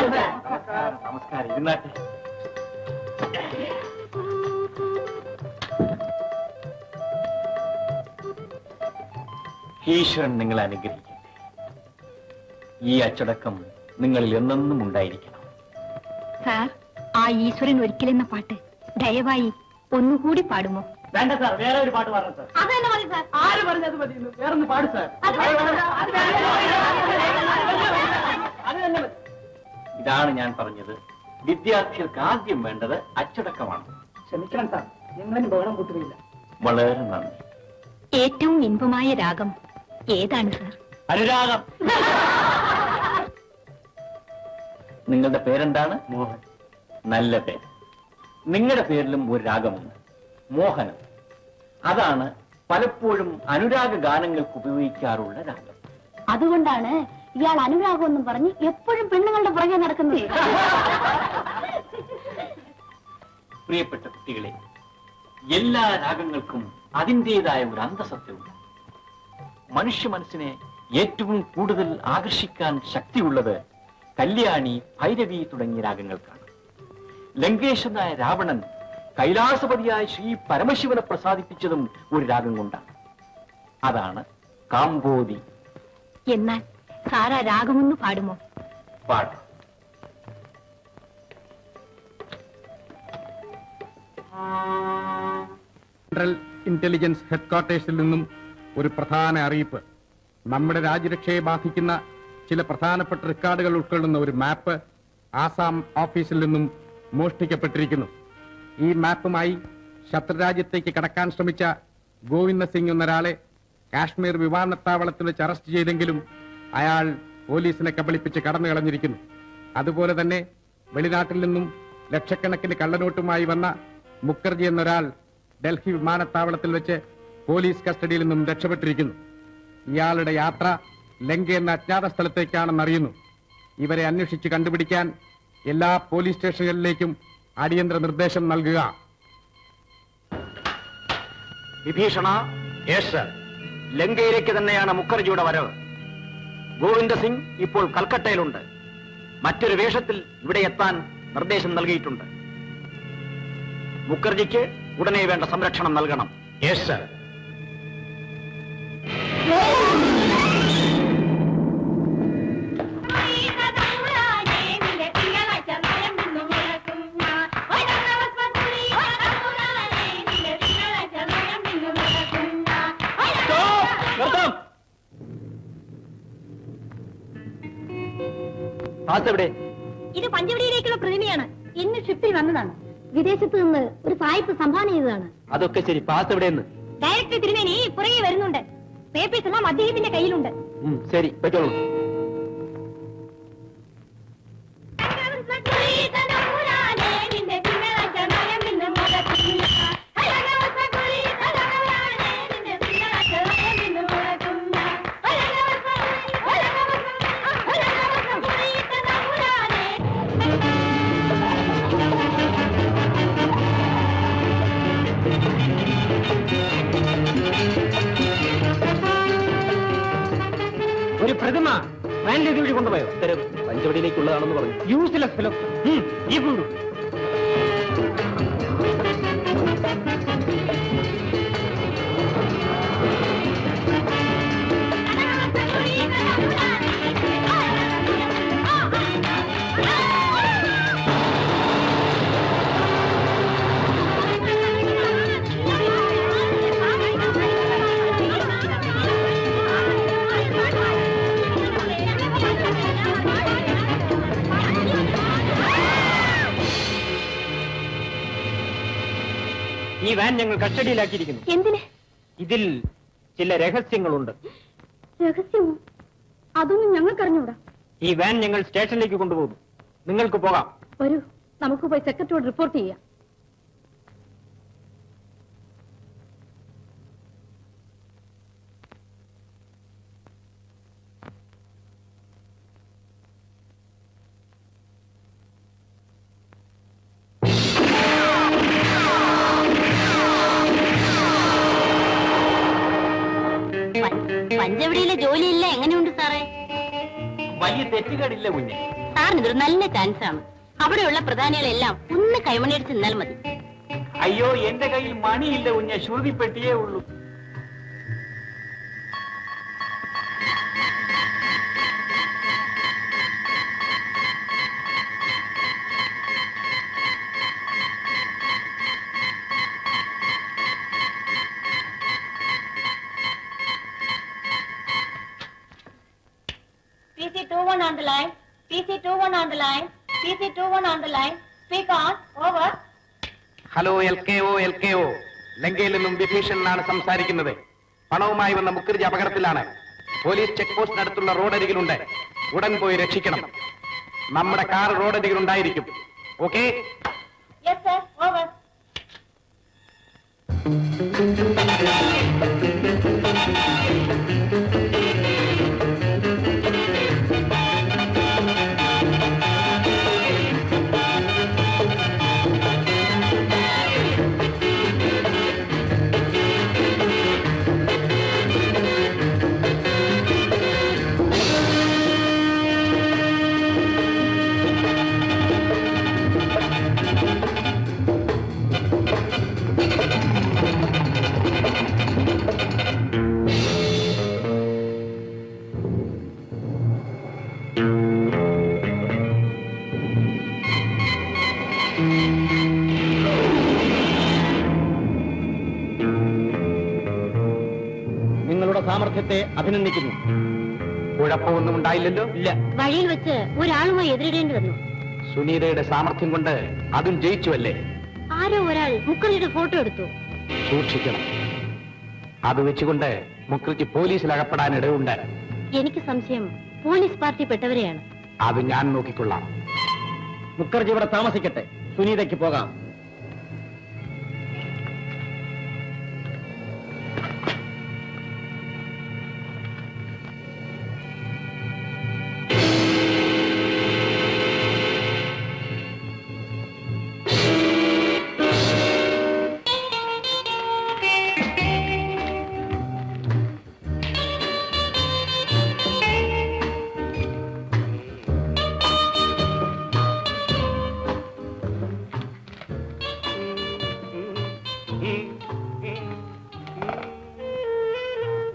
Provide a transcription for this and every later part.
നമസ്കാരം. ഇരുന്നാട്ടെ. ഈശ്വരൻ നിങ്ങളെ അനുഗ്രഹിക്കട്ടെ. ഈ അച്ചടക്കം നിങ്ങളിൽ എന്നെന്നും ഉണ്ടായിരിക്കണം. സാർ, ആ ഈശ്വരൻ ഒരിക്കലെന്ന പാട്ട് ദയവായി ഒന്നുകൂടി പാടുമോ? വേണ്ട സാർ, വേറെ ഒരു പാട്ട് പാടണം സാർ. അത് തന്നെ മതി സാർ. ആര് പറഞ്ഞത് മതി? വേറൊന്ന് പാട് സാർ. അത് തന്നെ മതി. ഇതാണ് ഞാൻ പറഞ്ഞത്. വിദ്യാർത്ഥികൾക്ക് ആദ്യം വേണ്ടത് അച്ചടക്കമാണ്. ക്ഷമിക്കണം സാർ, നിങ്ങളും ബഹളം കൂട്ടുകയില്ല. വളരെ നന്ദി. ഏറ്റവും ഇൻപമായ രാഗം ഏതാണ് സാർ? അനുരാഗം. നിങ്ങളുടെ പേരെന്താണ്? മോഹൻ. നല്ല പേര്. നിങ്ങളുടെ പേരിലും ഒരു രാഗമുണ്ട്, മോഹനം. അതാണ് പലപ്പോഴും അനുരാഗ ഗാനങ്ങൾക്ക് ഉപയോഗിക്കാറുള്ള രാഗം. അതുകൊണ്ടാണ് ഇയാൾ അനുരാഗമെന്നും പറഞ്ഞ് എപ്പോഴും പെണ്ണുങ്ങളുടെ പുറകെ നടക്കുന്നത്. പ്രിയപ്പെട്ട കുട്ടികളെ, എല്ലാ രാഗങ്ങൾക്കും അതിൻ്റെതായ ഒരു അന്തസത്തയുണ്ട്. മനുഷ്യ മനസ്സിനെ ഏറ്റവും കൂടുതൽ ആകർഷിക്കാൻ ശക്തിയുള്ളത് കല്യാണി, ഭൈരവി തുടങ്ങിയ രാഗങ്ങൾക്കാണ്. ലങ്കേശനായ രാവണൻ കൈലാസപതിയായ ശ്രീ പരമശിവനെ പ്രസാദിപ്പിച്ചതും ഒരു രാഗം കൊണ്ടാണ്. അതാണ് കാമ്പോതി. എന്നാൽ സാറാ രാഗമൊന്നു പാടുമോ? പാട്ട്. സെൻട്രൽ ഇന്റലിജൻസ് ഹെഡ്ക്വാർട്ടേഴ്സിൽ നിന്നും ഒരു പ്രധാന അറിയിപ്പ്. നമ്മുടെ രാജ്യരക്ഷയെ ബാധിക്കുന്ന ചില പ്രധാനപ്പെട്ട റെക്കോർഡുകൾ ഉൾക്കൊള്ളുന്ന ഒരു മാപ്പ് ആസാം ഓഫീസിൽ നിന്നും മോഷ്ടിക്കപ്പെട്ടിരിക്കുന്നു. ഈ മാപ്പുമായി ശത്രുരാജ്യത്തേക്ക് കടക്കാൻ ശ്രമിച്ച ഗോവിന്ദ സിംഗ് എന്നൊരാളെ കാശ്മീർ വിമാനത്താവളത്തിൽ വെച്ച് അറസ്റ്റ് ചെയ്തെങ്കിലും അയാൾ പോലീസിനെ കബളിപ്പിച്ച് കടന്നു കളഞ്ഞിരിക്കുന്നു. അതുപോലെ തന്നെ വെളിനാട്ടിൽ നിന്നും ലക്ഷക്കണക്കിന് കള്ളനോട്ടുമായി വന്ന മുഖർജി എന്നൊരാൾ ഡൽഹി വിമാനത്താവളത്തിൽ വെച്ച് പോലീസ് കസ്റ്റഡിയിൽ നിന്നും രക്ഷപ്പെട്ടിരിക്കുന്നു. ഇയാളുടെ യാത്ര ലങ്ക എന്ന അജ്ഞാത സ്ഥലത്തേക്കാണെന്നറിയുന്നു. ഇവരെ അന്വേഷിച്ച് കണ്ടുപിടിക്കാൻ എല്ലാ പോലീസ് സ്റ്റേഷനുകളിലേക്കും അടിയന്തര നിർദ്ദേശം നൽകുക. വിഭീഷണ, ലങ്കയിലേക്ക് തന്നെയാണ് മുഖർജിയുടെ വരവ്. ഗോവിന്ദ സിംഗ് ഇപ്പോൾ കൽക്കട്ടയിലുണ്ട്. മറ്റൊരു വേഷത്തിൽ ഇവിടെ എത്താൻ നിർദ്ദേശം നൽകിയിട്ടുണ്ട്. മുഖർജിക്ക് ഉടനെ വേണ്ട സംരക്ഷണം നൽകണം. Yes sir. ഇത് പഞ്ചവടിയിലേക്കുള്ള പ്രതിമയാണ്. ഇന്ന് ഷിപ്പിൽ വന്നതാണ്. വിദേശത്ത് നിന്ന് ഒരു സായിപ്പ് സംഭാവന ചെയ്തതാണ്. അതൊക്കെ ശരി. പാസ് എവിടെയെന്ന്? ഡയറക്ടർ തിരുമേനി പുറകെ വരുന്നുണ്ട്. പേപ്പേഴ്സ് എല്ലാം അദ്ദേഹത്തിന്റെ കയ്യിലുണ്ട്. ശരി, പറ്റുള്ളൂ. ഒരു പ്രതിമ വാനിലേക്ക് വഴി കൊണ്ടുപോയോ? പഞ്ചവടിയിലേക്കുള്ളതാണെന്ന് പറഞ്ഞു. Useless fellow. ഈ കൊണ്ടു. ഈ വാൻ ഞങ്ങൾ കസ്റ്റഡിയിലാക്കിയിരിക്കുന്നു. എന്തിന്? ഇതിൽ ചില രഹസ്യങ്ങളുണ്ട്. രഹസ്യമോ? അതൊന്നും ഞങ്ങൾക്കറിഞ്ഞൂടാ. ഈ വാൻ ഞങ്ങൾ സ്റ്റേഷനിലേക്ക് കൊണ്ടുപോകും. നിങ്ങൾക്ക് പോകാം. വരൂ, നമുക്ക് പോയി സെക്രട്ടറിയോട് റിപ്പോർട്ട് ചെയ്യാം. പഞ്ചവടിയിലെ ജോലിയില്ല. എങ്ങനെയുണ്ട് സാറേ? വലിയ തെറ്റുകേടില്ല കുഞ്ഞെ. സാർ സാറിന് ഇതൊരു നല്ല ചാൻസ് ആണ്. അവിടെയുള്ള പ്രധാനികളെല്ലാം ഒന്ന് കൈമണിയടിച്ച് നിന്നാൽ മതി. അയ്യോ, എന്റെ കയ്യിൽ മണിയില്ല കുഞ്ഞ, ശ്രുതിപ്പെട്ടിയേ ഉള്ളൂ. PC21 on the line. PC21 on the line. PC21 on the line. Speak on. Over. Hello LKO. ലങ്കയിൽ നിന്നും വിഭീഷണനാണ് സംസാരിക്കുന്നത്. പണവുമായി വന്ന മുഖർജി അപകടത്തിലാണ്. പോലീസ് ചെക്ക് പോസ്റ്റിനടുത്തുള്ള റോഡരികിലുണ്ട്. ഉടൻ പോയി രക്ഷിക്കണം. നമ്മുടെ കാർ റോഡരികിലുണ്ടായിരിക്കും. ഓക്കെ? Yes, sir. Over. നിങ്ങളുടെ സാമർഥ്യത്തെ അഭിനന്ദിക്കുന്നു. കുഴപ്പമൊന്നും ഉണ്ടായില്ലല്ലോ? ഇല്ല. വഴിയിൽ വെച്ച് ഒരാളുമായി എതിരിടേണ്ടി വന്നു. സുനീതയുടെ സാമർഥ്യം കൊണ്ട് അതും ജയിച്ചുവല്ലേ? ആരോ ഒരാൾ മുഖർജിയുടെ ഫോട്ടോ എടുത്തു. സൂക്ഷിക്കണം. അത് വെച്ചുകൊണ്ട് മുഖർജി പോലീസിൽ അകപ്പെടാൻ ഇടവുണ്ട്. എനിക്ക് സംശയം പോലീസ് പാർട്ടി പെട്ടവരെയാണ്. അത് ഞാൻ നോക്കിക്കൊള്ളാം. മുഖർജി ഇവിടെ താമസിക്കട്ടെ. സുനീതയ്ക്ക് പോകാം.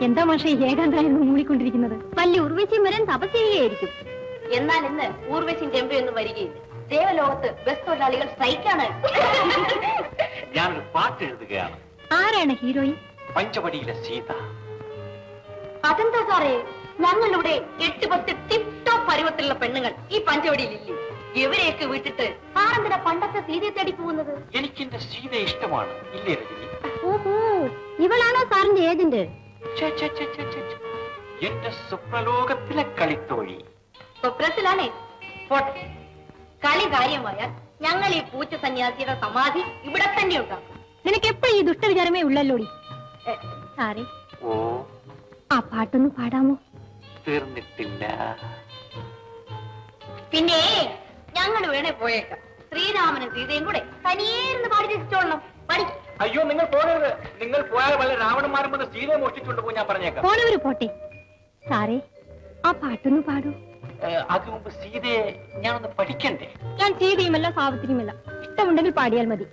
എന്താ മാഷെ ഏകാന്തരായിരുന്നു മൂളിക്കൊണ്ടിരിക്കുന്നത്? വലിയ ഉർവശിയും വരാൻ തപസ് ചെയ്യുകയായിരിക്കും. എന്നാൽ ഇന്ന് ഊർവശിയും ചെമ്പയൊന്നും വരികയില്ല. ദേവലോകത്ത് ബസ് തൊഴിലാളികൾ സ്ട്രൈക്കാണ്. ഞാനൊരു പാട്ട് എഴുതുകയാണ്. ആരാണ് ഹീറോയിൻ? പഞ്ചവടിയിലെ സീത. അതെന്താ സാറേ, ഞങ്ങളിവിടെ 8-10 ടിപ് ടോപ്പ് പരുവത്തിലുള്ള പെണ്ണുങ്ങൾ ഈ പഞ്ചവടിയിലില്ലേ? ഇവരെയൊക്കെ വിട്ടിട്ട് സാറെന്തിനാ പണ്ടത്തെ സീതയെ തേടി പോകുന്നത്? എനിക്കെന്റെ സീത ഇഷ്ടമാണ്, ഇല്ലേ രജനി? ഓഹോ, ഇവളാണോ സാറിന്റെ ഏജന്റ്? എന്റെ സ്വപ്നലോകത്തിലെ കളിത്തോഴി. സ്വപ്നത്തിലാണേ. പോട്ടെ, കളി കാര്യമായാൽ ഞങ്ങൾ ഈ പൂച്ച സന്യാസിയുടെ സമാധി ഇവിടെ തന്നെ ഉണ്ടാക്കും. നിനക്ക് എപ്പോഴും ഈ ദുഷ്ടവിചാരമേ ഉള്ളല്ലോടി. സാറേ, ഓ, ആ പാട്ടൊന്ന് പാടാമോ? തീർന്നിട്ടില്ല. പിന്നെ ഞങ്ങൾ വേണേ പോയേക്കാം. ശ്രീരാമനും സീതയും കൂടെ തനിയേന്ന് പാടി രസിച്ചോളണം. പാടി. അയ്യോ, നിങ്ങൾ പോകരുത്. നിങ്ങൾ പോയാൽ വല്ല രാവണന്മാരും വന്ന് സീതയെ മോഷ്ടിച്ചുകൊണ്ട് പോകും. ഞാൻ പറഞ്ഞേക്കാം. പോണവര് പോട്ടെ. സാറേ, ആ പാട്ടൊന്ന് പാടൂ. അതിനു മുമ്പ് സീതയെ ഞാനൊന്ന് പഠിക്കണ്ടേ? ഞാൻ സീതയുമല്ല സാവിത്രിയുമല്ല. ഇഷ്ടമുണ്ടെങ്കിൽ പാടിയാൽ മതി.